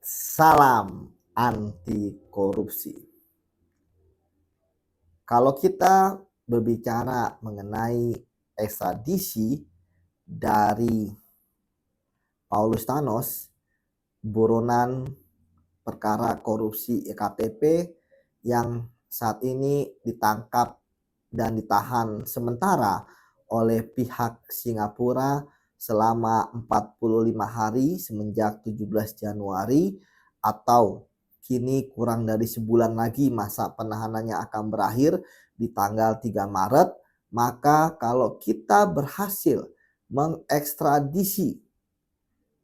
Salam anti korupsi. Kalau kita berbicara mengenai ekstradisi dari Paulus Thanos, buronan perkara korupsi EKTP yang saat ini ditangkap dan ditahan sementara oleh pihak Singapura selama 45 hari semenjak 17 Januari atau kini kurang dari sebulan lagi masa penahanannya akan berakhir di tanggal 3 Maret, maka kalau kita berhasil mengekstradisi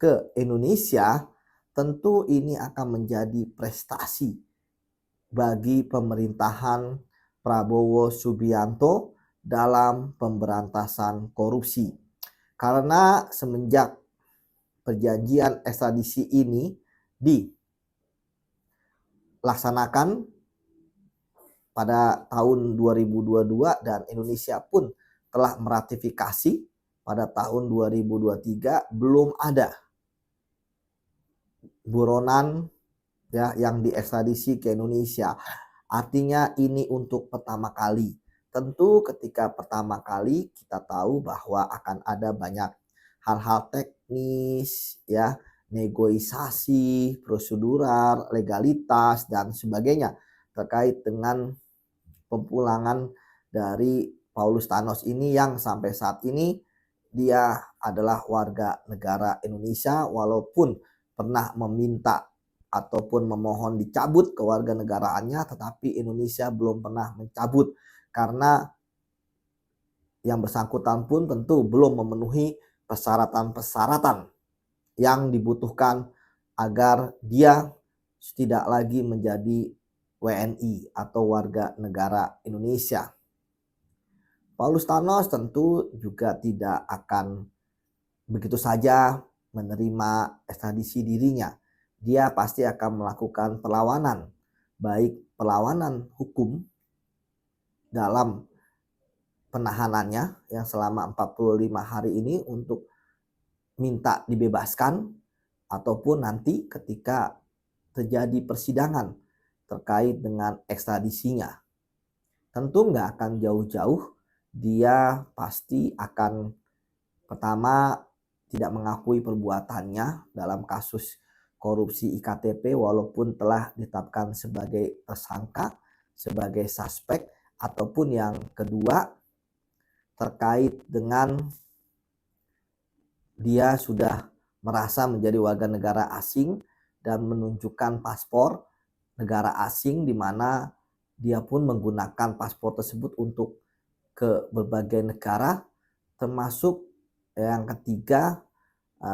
ke Indonesia, tentu ini akan menjadi prestasi bagi pemerintahan Prabowo Subianto dalam pemberantasan korupsi. Karena semenjak perjanjian ekstradisi ini dilaksanakan pada tahun 2022 dan Indonesia pun telah meratifikasi pada tahun 2023, belum ada buronan yang diekstradisi ke Indonesia. Artinya ini untuk pertama kali. Tentu ketika pertama kali kita tahu bahwa akan ada banyak hal-hal teknis, negosiasi, prosedural, legalitas dan sebagainya terkait dengan pemulangan dari Paulus Thanos ini yang sampai saat ini dia adalah warga negara Indonesia walaupun pernah meminta ataupun memohon dicabut kewarganegaraannya, tetapi Indonesia belum pernah mencabut karena yang bersangkutan pun tentu belum memenuhi persyaratan-persyaratan yang dibutuhkan agar dia tidak lagi menjadi WNI atau warga negara Indonesia. Paulus Thanos tentu juga tidak akan begitu saja menerima ekstradisi dirinya. Dia pasti akan melakukan perlawanan, baik perlawanan hukum dalam penahanannya yang selama 45 hari ini untuk minta dibebaskan, ataupun nanti ketika terjadi persidangan terkait dengan ekstradisinya. Tentu nggak akan jauh-jauh, dia pasti akan pertama tidak mengakui perbuatannya dalam kasus korupsi IKTP walaupun telah ditetapkan sebagai tersangka, sebagai suspek, ataupun yang kedua terkait dengan dia sudah merasa menjadi warga negara asing dan menunjukkan paspor negara asing di mana dia pun menggunakan paspor tersebut untuk ke berbagai negara, termasuk yang ketiga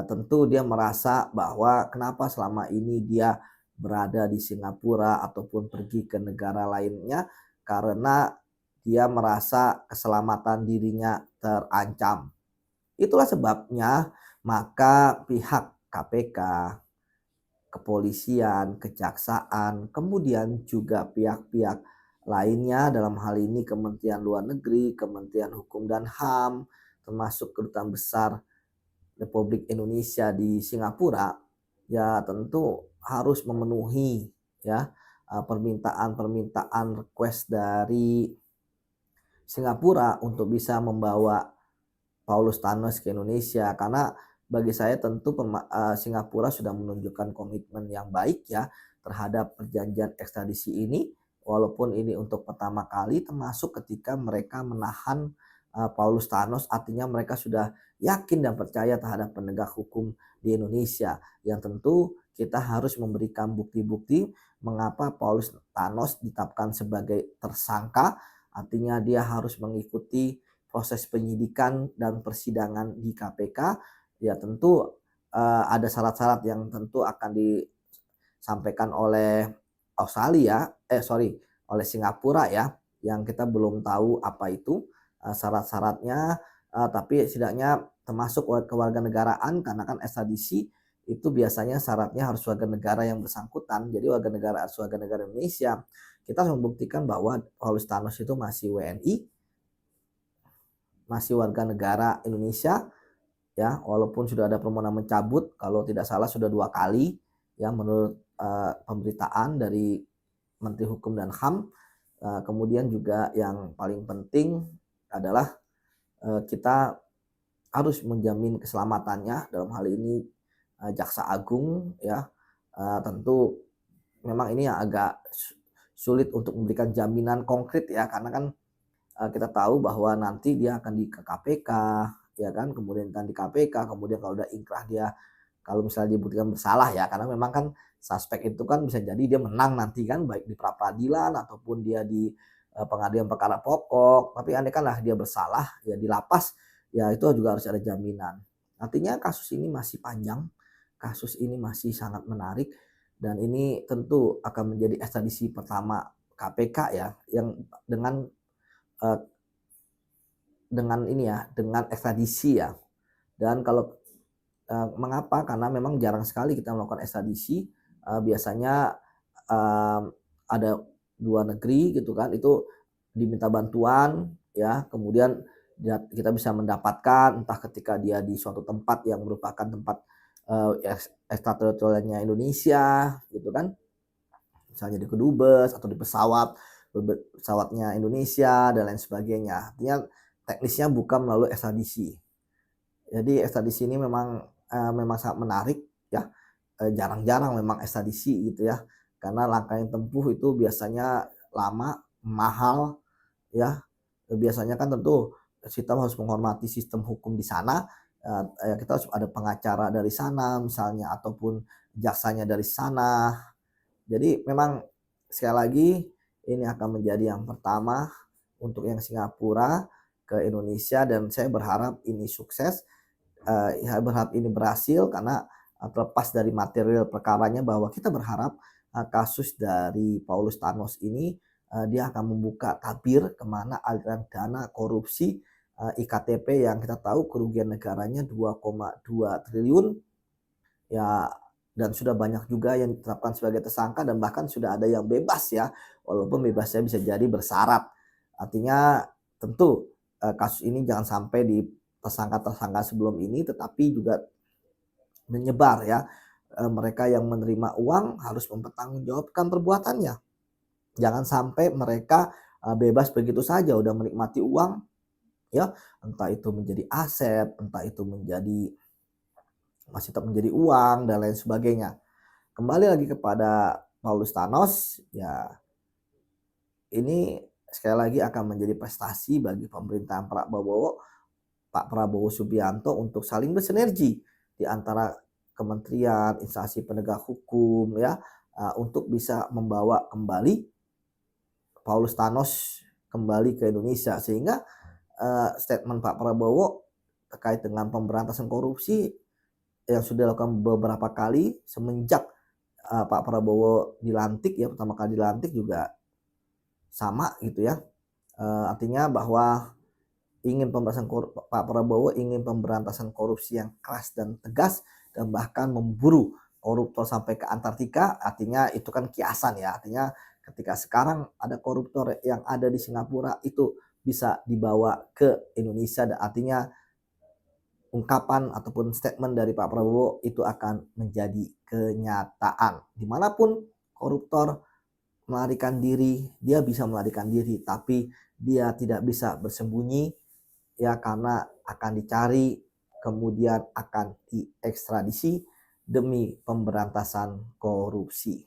tentu dia merasa bahwa kenapa selama ini dia berada di Singapura ataupun pergi ke negara lainnya karena dia merasa keselamatan dirinya terancam. Itulah sebabnya maka pihak KPK, kepolisian, kejaksaan, kemudian juga pihak-pihak lainnya dalam hal ini Kementerian Luar Negeri, Kementerian Hukum dan HAM, termasuk Kedutaan Besar Republik Indonesia di Singapura, ya tentu harus memenuhi permintaan request dari Singapura untuk bisa membawa Paulus Thanos ke Indonesia, karena bagi saya tentu Singapura sudah menunjukkan komitmen yang baik terhadap perjanjian ekstradisi ini, walaupun ini untuk pertama kali, termasuk ketika mereka menahan Paulus Thanos, artinya mereka sudah yakin dan percaya terhadap penegak hukum di Indonesia, yang tentu kita harus memberikan bukti-bukti mengapa Paulus Thanos ditetapkan sebagai tersangka, artinya dia harus mengikuti proses penyidikan dan persidangan di KPK. Ya tentu ada syarat-syarat yang tentu akan disampaikan oleh oleh Singapura yang kita belum tahu apa itu syarat-syaratnya, tapi setidaknya termasuk kewarganegaraan, karena kan ekstradisi itu biasanya syaratnya harus warga negara yang bersangkutan. Jadi warga negara Indonesia. Kita harus membuktikan bahwa Paulus Thanos itu masih WNI, masih warga negara Indonesia, walaupun sudah ada permohonan mencabut, kalau tidak salah sudah 2 kali, ya menurut pemberitaan dari Menteri Hukum dan HAM. Kemudian juga yang paling penting adalah kita harus menjamin keselamatannya, dalam hal ini Jaksa Agung ya. Tentu memang ini yang agak sulit untuk memberikan jaminan konkret ya, karena kan kita tahu bahwa nanti dia akan ke KPK ya kan, kemudian di KPK, kemudian kalau udah inkrah dia, kalau misalnya dibuktikan bersalah ya, karena memang kan suspek itu kan bisa jadi dia menang nanti kan, baik di pra peradilan ataupun dia di pengadilan perkara pokok. Tapi andaikanlah dia bersalah ya di lapas, ya itu juga harus ada jaminan. Artinya kasus ini masih panjang, kasus ini masih sangat menarik, dan ini tentu akan menjadi ekstradisi pertama KPK ya, yang eh, dengan ini ya, dengan ekstradisi ya. Dan kalau mengapa? Karena memang jarang sekali kita melakukan ekstradisi. Biasanya ada dua negeri gitu kan, itu diminta bantuan ya, kemudian kita bisa mendapatkan entah ketika dia di suatu tempat yang merupakan tempat ekstrateritorialnya Indonesia gitu kan, misalnya di kedubes atau di pesawatnya Indonesia dan lain sebagainya. Artinya teknisnya bukan melalui ekstradisi. Jadi ekstradisi ini memang sangat menarik ya. Jarang-jarang memang ekstradisi gitu ya. Karena langkah yang tempuh itu biasanya lama, mahal ya. Biasanya kan tentu kita harus menghormati sistem hukum di sana. Kita harus ada pengacara dari sana misalnya, ataupun jaksanya dari sana. Jadi memang sekali lagi ini akan menjadi yang pertama untuk yang Singapura ke Indonesia, dan saya berharap ini sukses. Ya berharap ini berhasil karena terlepas dari material perkaranya, bahwa kita berharap kasus dari Paulus Thanos ini dia akan membuka tabir kemana aliran dana korupsi IKTP yang kita tahu kerugian negaranya 2,2 triliun ya, dan sudah banyak juga yang ditetapkan sebagai tersangka dan bahkan sudah ada yang bebas ya, walaupun bebasnya bisa jadi bersyarat. Artinya tentu kasus ini jangan sampai di tersangka-tersangka sebelum ini, tetapi juga menyebar ya. Mereka yang menerima uang harus mempertanggungjawabkan perbuatannya. Jangan sampai mereka bebas begitu saja udah menikmati uang ya, entah itu menjadi aset, entah itu masih tetap menjadi uang dan lain sebagainya. Kembali lagi kepada Paulus Thanos ya, ini sekali lagi akan menjadi prestasi bagi pemerintahan Pak Prabowo Subianto untuk saling bersinergi di antara kementerian, instansi penegak hukum ya, untuk bisa membawa kembali Paulus Thanos kembali ke Indonesia, sehingga statement Pak Prabowo terkait dengan pemberantasan korupsi yang sudah dilakukan beberapa kali semenjak Pak Prabowo dilantik ya, pertama kali dilantik juga sama gitu ya. Artinya bahwa Pak Prabowo ingin pemberantasan korupsi yang keras dan tegas, dan bahkan memburu koruptor sampai ke Antartika. Artinya itu kan kiasan ya. Artinya ketika sekarang ada koruptor yang ada di Singapura itu bisa dibawa ke Indonesia, dan artinya ungkapan ataupun statement dari Pak Prabowo itu akan menjadi kenyataan. Dimanapun koruptor melarikan diri, dia bisa melarikan diri, tapi dia tidak bisa bersembunyi ya, karena akan dicari kemudian akan diekstradisi demi pemberantasan korupsi.